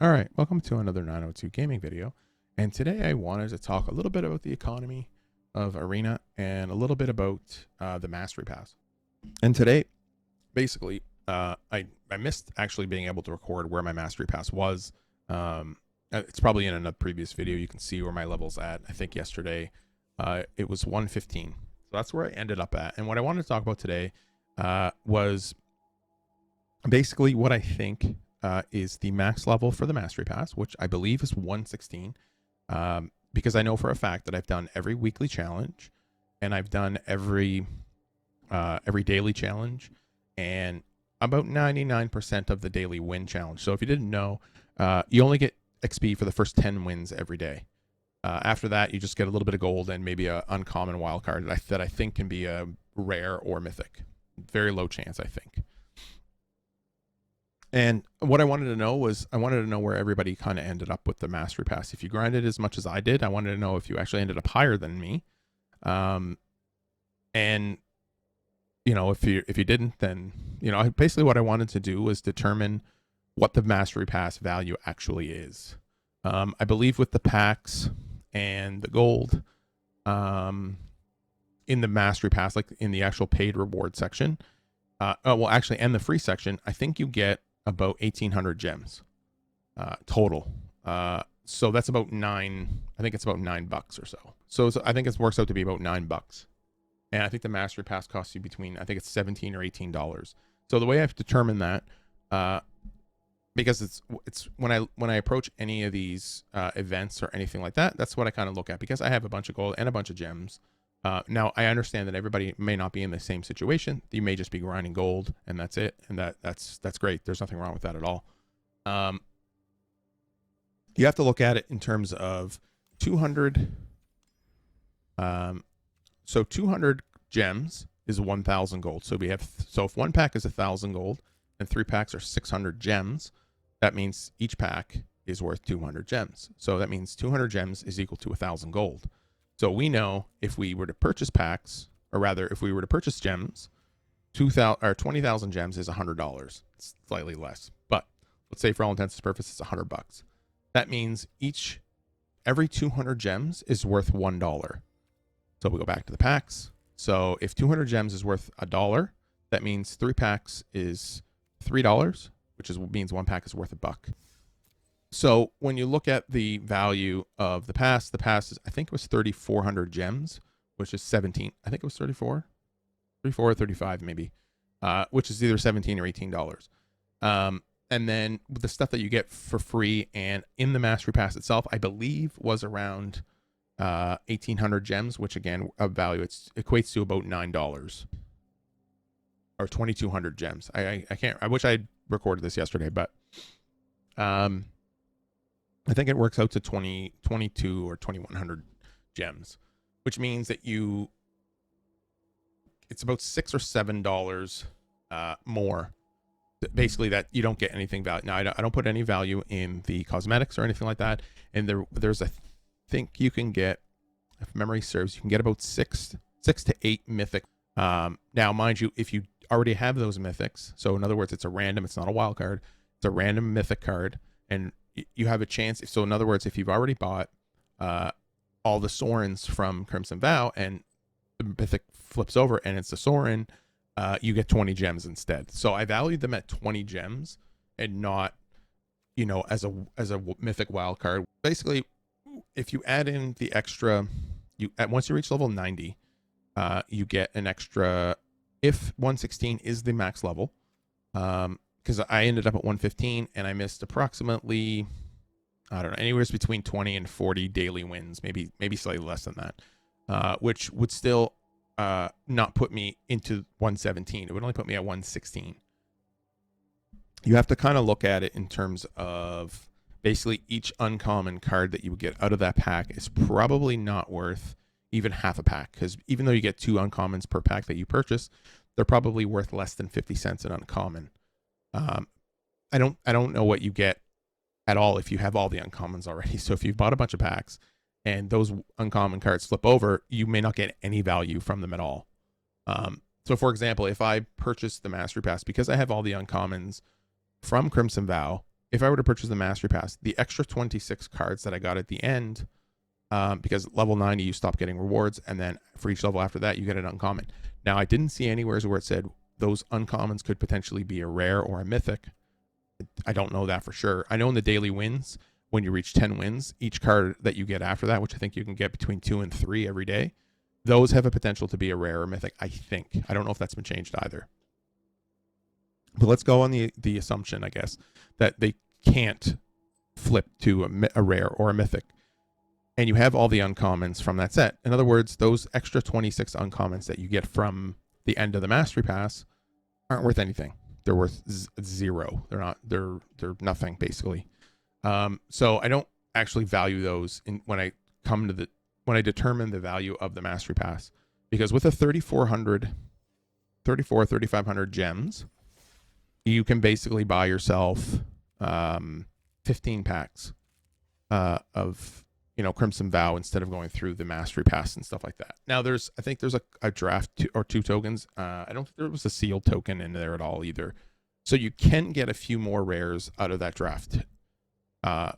All right, welcome to another 902 gaming video. And today I wanted to talk a little bit about the economy of Arena and a little bit about the Mastery Pass. And today, basically, I missed actually being able to record where my Mastery Pass was. It's probably in a previous video. You can see where my level's at. I think yesterday it was 115. So that's where I ended up at. And what I wanted to talk about today was basically what I think is the max level for the Mastery Pass, which I believe is 116. Because I know for a fact that I've done every weekly challenge, and I've done every daily challenge, and about 99% of the daily win challenge. So if you didn't know, you only get XP for the first 10 wins every day. After that, you just get a little bit of gold and maybe an uncommon wild card that I think can be a rare or mythic. Very low chance, I think. And what I wanted to know was, I wanted to know where everybody kind of ended up with the Mastery Pass. If you grinded as much as I did, I wanted to know if you actually ended up higher than me. And you know, if you didn't, then basically what I wanted to do was determine what the Mastery Pass value actually is. I believe with the packs and the gold, in the Mastery Pass, like in the actual paid reward section, and the free section, I think you get about 1,800 gems total. So that's about I think it's about $9 or so. So I think it works out to be about $9. And I think the Mastery Pass costs you between, I think it's $17 or $18. So the way I've determined that, because it's when I approach any of these events or anything like that, that's what I kind of look at, because I have a bunch of gold and a bunch of gems. Now I understand that everybody may not be in the same situation. You may just be grinding gold and that's it. And that's great. There's nothing wrong with that at all. You have to look at it in terms of 200. So 200 gems is 1,000 gold. So if one pack is 1,000 gold and 3 packs are 600 gems, that means each pack is worth 200 gems. So that means 200 gems is equal to 1,000 gold. So we know if we were to purchase packs, or rather, if we were to purchase gems, 20,000 gems is $100. It's slightly less, but let's say for all intents and purposes, it's $100. That means every 200 gems is worth $1. So we go back to the packs. So if 200 gems is worth $1, that means 3 packs is $3, which means 1 pack is worth $1. So when you look at the value of the pass is, I think it was 3,400 gems, which is 17. I think it was 34 or 35 maybe, which is either 17 or $18. And then the stuff that you get for free and in the Mastery Pass itself, I believe was around 1,800 gems, which again, of value, it equates to about $9 or 2,200 gems. I wish I recorded this yesterday, but I think it works out to 22 or 2,100 gems, which means that it's about $6 or $7 more. Basically, that you don't get anything value. Now, I don't put any value in the cosmetics or anything like that. And there's think you can get, if memory serves, you can get about six to 8 mythic. Now, mind you, if you already have those mythics, so in other words, it's a random, it's not a wild card, it's a random mythic card, and you have a chance. So in other words, if you've already bought all the Sorens from Crimson Vow and the mythic flips over and it's a Soren, you get 20 gems instead. So I valued them at 20 gems and not, as a mythic wild card. Basically, if you add in the extra, once you reach level 90, you get an extra, if 116 is the max level, because I ended up at 115 and I missed approximately, I don't know, anywhere between 20 and 40 daily wins, maybe slightly less than that, which would still not put me into 117. It would only put me at 116. You have to kind of look at it in terms of basically each uncommon card that you would get out of that pack is probably not worth even half a pack, because even though you get 2 uncommons per pack that you purchase, they're probably worth less than 50 cents an uncommon. I don't know what you get at all if you have all the uncommons already. So if you've bought a bunch of packs and those uncommon cards flip over, you may not get any value from them at all. So for example, if I purchase the Mastery Pass, because I have all the uncommons from Crimson Vow, if I were to purchase the Mastery Pass, the extra 26 cards that I got at the end, because level 90 you stop getting rewards, and then for each level after that you get an uncommon. Now I didn't see anywhere where it said those uncommons could potentially be a rare or a mythic. I don't know that for sure. I know in the daily wins, when you reach 10 wins, each card that you get after that, which I think you can get between 2 and 3 every day, those have a potential to be a rare or mythic, I think. I don't know if that's been changed either. But let's go on the assumption, I guess, that they can't flip to a rare or a mythic. And you have all the uncommons from that set. In other words, those extra 26 uncommons that you get from the end of the Mastery Pass aren't worth anything. They're worth zero. They're nothing, basically. So I don't actually value those when I determine the value of the Mastery Pass, because with a 3,500 gems, you can basically buy yourself 15 packs of Crimson Vow instead of going through the Mastery Pass and stuff like that. Now I think there's a draft or 2 tokens. I don't think there was a sealed token in there at all either. So you can get a few more rares out of that draft.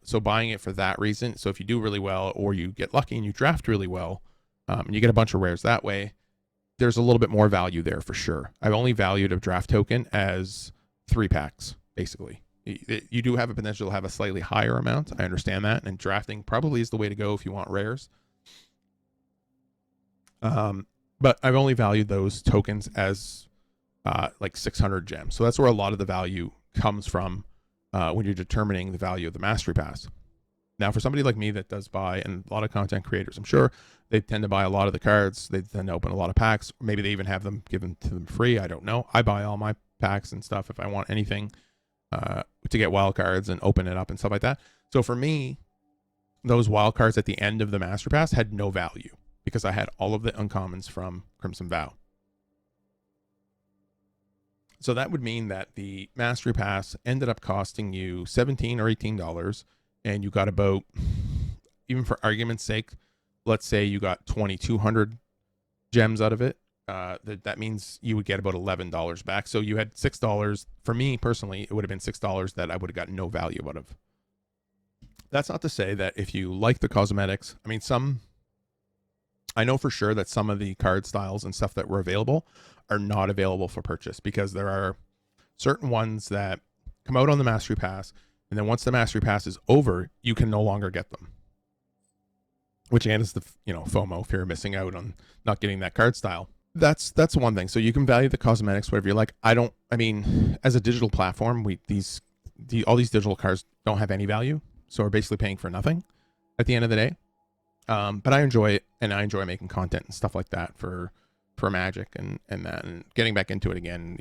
So buying it for that reason. So if you do really well, or you get lucky and you draft really well, and you get a bunch of rares that way, there's a little bit more value there for sure. I've only valued a draft token as 3 packs, basically. You do have a potential to have a slightly higher amount. I understand that. And drafting probably is the way to go if you want rares. But I've only valued those tokens as like 600 gems. So that's where a lot of the value comes from when you're determining the value of the Mastery Pass. Now, for somebody like me that does buy, and a lot of content creators, I'm sure, they tend to buy a lot of the cards. They tend to open a lot of packs. Maybe they even have them given to them free. I don't know. I buy all my packs and stuff if I want anything to get wild cards and open it up and stuff like that. So for me, those wild cards at the end of the Master Pass had no value because I had all of the uncommons from Crimson Vow. So that would mean that the Mastery Pass ended up costing you $17 or $18, and you got about, even for argument's sake, let's say you got 2,200 gems out of it. That means you would get about $11 back. So you had $6. For me personally, it would have been $6 that I would have gotten no value out of. That's not to say that if you like the cosmetics, I mean, I know for sure that some of the card styles and stuff that were available are not available for purchase, because there are certain ones that come out on the Mastery Pass, and then once the Mastery Pass is over, you can no longer get them. Which again is the FOMO, fear of missing out on not getting that card style. That's one thing. So you can value the cosmetics whatever you like. I mean, as a digital platform, all these digital cards don't have any value, so we're basically paying for nothing at the end of the day. But I enjoy it, and I enjoy making content and stuff like that for Magic and that, and getting back into it again.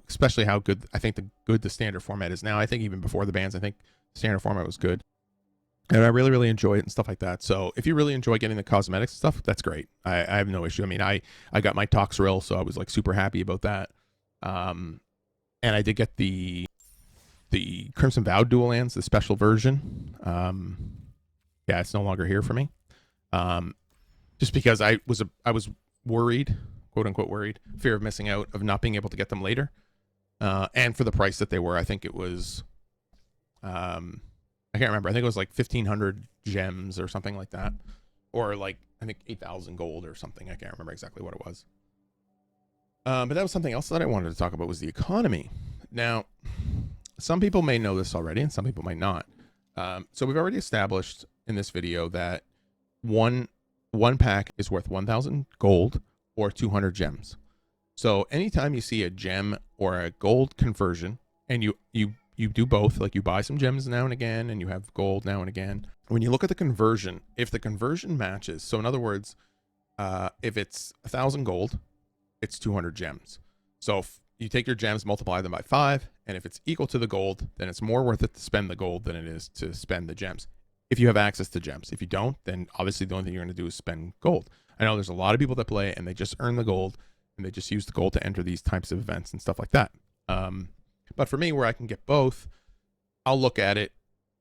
Especially how good I think the standard format is now. I think even before the bans, I think standard format was good. And I really, really enjoy it and stuff like that. So if you really enjoy getting the cosmetics stuff, that's great. I have no issue. I mean, I got my Toxrill, so I was like super happy about that. And I did get the Crimson Vow dual lands, the special version. Yeah, it's no longer here for me. Just because I was worried, quote unquote worried, fear of missing out, of not being able to get them later. And for the price that they were, I think it was I can't remember. I think it was like 1,500 gems or something like that. Or like, I think 8,000 gold or something. I can't remember exactly what it was. But that was something else that I wanted to talk about, was the economy. Now, some people may know this already and some people might not. So we've already established in this video that one pack is worth 1,000 gold or 200 gems. So anytime you see a gem or a gold conversion, and you do both, like you buy some gems now and again, and you have gold now and again. When you look at the conversion, if the conversion matches, so in other words, if it's 1,000 gold, it's 200 gems. So if you take your gems, multiply them by 5, and if it's equal to the gold, then it's more worth it to spend the gold than it is to spend the gems. If you have access to gems. If you don't, then obviously the only thing you're going to do is spend gold. I know there's a lot of people that play and they just earn the gold, and they just use the gold to enter these types of events and stuff like that. But for me, where I can get both, I'll look at it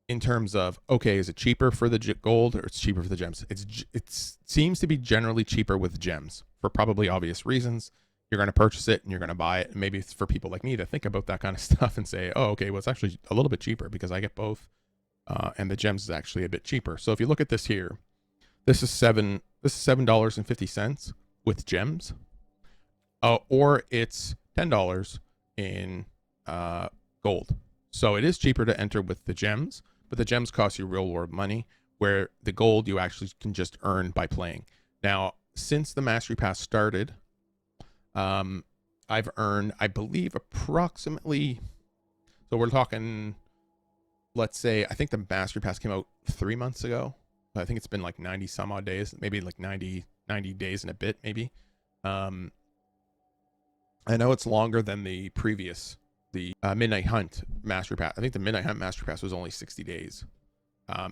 in terms of, okay, is it cheaper for the gold or it's cheaper for the gems? It seems to be generally cheaper with gems for probably obvious reasons. you're going to purchase it and you're going to buy it. And maybe it's for people like me to think about that kind of stuff and say, oh, okay, well, it's actually a little bit cheaper because I get both. And the gems is actually a bit cheaper. So if you look at this here, this is $7.50 with gems, or it's $10 in gold. So it is cheaper to enter with the gems, but the gems cost you real world money, where the gold you actually can just earn by playing. Now, since the Mastery Pass started, I've earned, I believe, approximately, so we're talking, let's say, I think the Mastery Pass came out 3 months ago. I think it's been like 90 some odd days, maybe like 90 days and a bit, maybe. I know it's longer than the previous, the Midnight Hunt Mastery Pass. I think the Midnight Hunt Mastery Pass was only 60 days.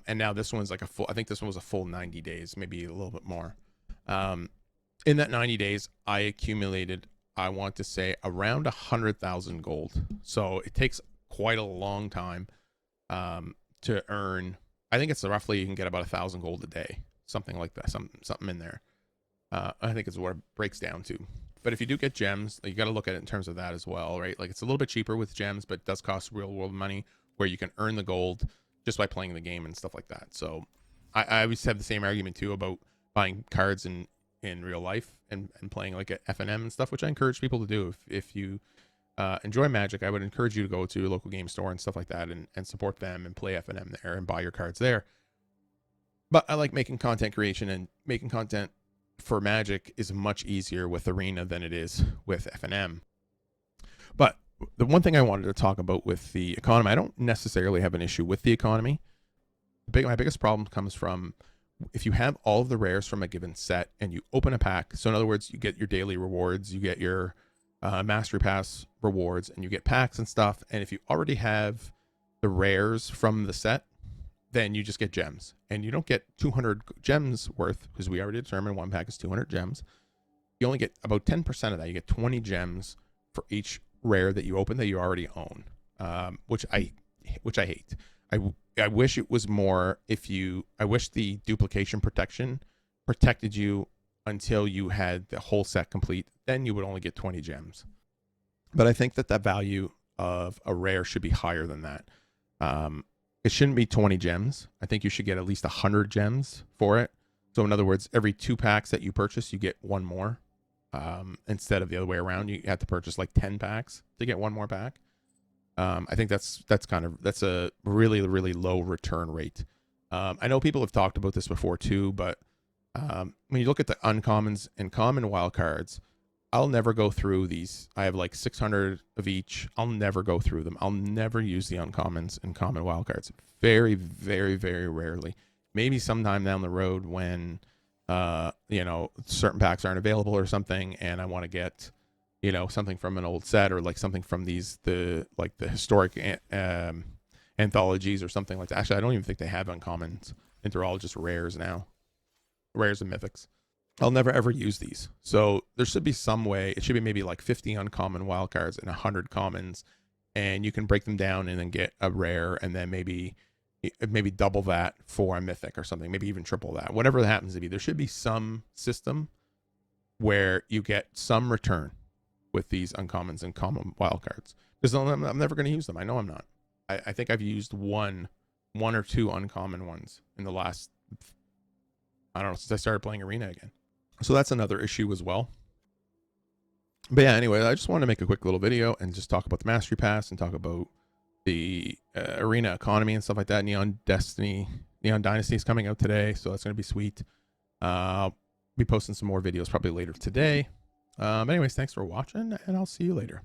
And now this one's like a full, I think this one was a full 90 days, maybe a little bit more. In that 90 days, I accumulated, I want to say, around 100,000 gold. So it takes quite a long time to earn. I think it's roughly, you can get about 1,000 gold a day, something like that, something in there. I think it's what it breaks down to. But if you do get gems, you got to look at it in terms of that as well, right? Like, it's a little bit cheaper with gems, but it does cost real world money, where you can earn the gold just by playing the game and stuff like that. So I always have the same argument too about buying cards in real life and playing like at FNM and stuff, which I encourage people to do. If you enjoy Magic, I would encourage you to go to a local game store and stuff like that and support them and play FNM there and buy your cards there. But I like making content creation, and making content for Magic is much easier with Arena than it is with FNM. But the one thing I wanted to talk about with the economy, I don't necessarily have an issue with the economy. My biggest problem comes from if you have all of the rares from a given set and you open a pack. So in other words, you get your daily rewards, you get your Mastery Pass rewards, and you get packs and stuff. And if you already have the rares from the set, then you just get gems. And you don't get 200 gems worth, because we already determined one pack is 200 gems. You only get about 10% of that. You get 20 gems for each rare that you open that you already own, which I hate. I wish it was more. I wish the duplication protection protected you until you had the whole set complete. Then you would only get 20 gems. But I think that value of a rare should be higher than that. It shouldn't be 20 gems. I think you should get at least 100 gems for it. So in other words, every 2 packs that you purchase, you get 1 more. Instead of the other way around, you have to purchase like 10 packs to get 1 more pack. I think that's a really, really low return rate. I know people have talked about this before too, but when you look at the uncommons and common wildcards, I'll never go through these. I have like 600 of each. I'll never go through them. I'll never use the uncommons and common wildcards. Very, very, very rarely. Maybe sometime down the road when certain packs aren't available or something, and I want to get something from an old set, or like something from the historic anthologies or something like that. Actually, I don't even think they have uncommons. I think they're all just rares now. Rares and mythics. I'll never ever use these. So there should be some way. It should be maybe like 50 uncommon wildcards and 100 commons, and you can break them down and then get a rare, and then maybe double that for a mythic or something, maybe even triple that. Whatever that happens to be, there should be some system where you get some return with these uncommons and common wildcards, because I'm never going to use them. I know I'm not. I think I've used one or two uncommon ones in the last, I don't know, since I started playing Arena again. So that's another issue as well. But yeah, anyway, I just wanted to make a quick little video and just talk about the Mastery Pass and talk about the Arena economy and stuff like that. Neon Dynasty is coming out today, so that's going to be sweet. I'll be posting some more videos probably later today. Anyways, thanks for watching, and I'll see you later.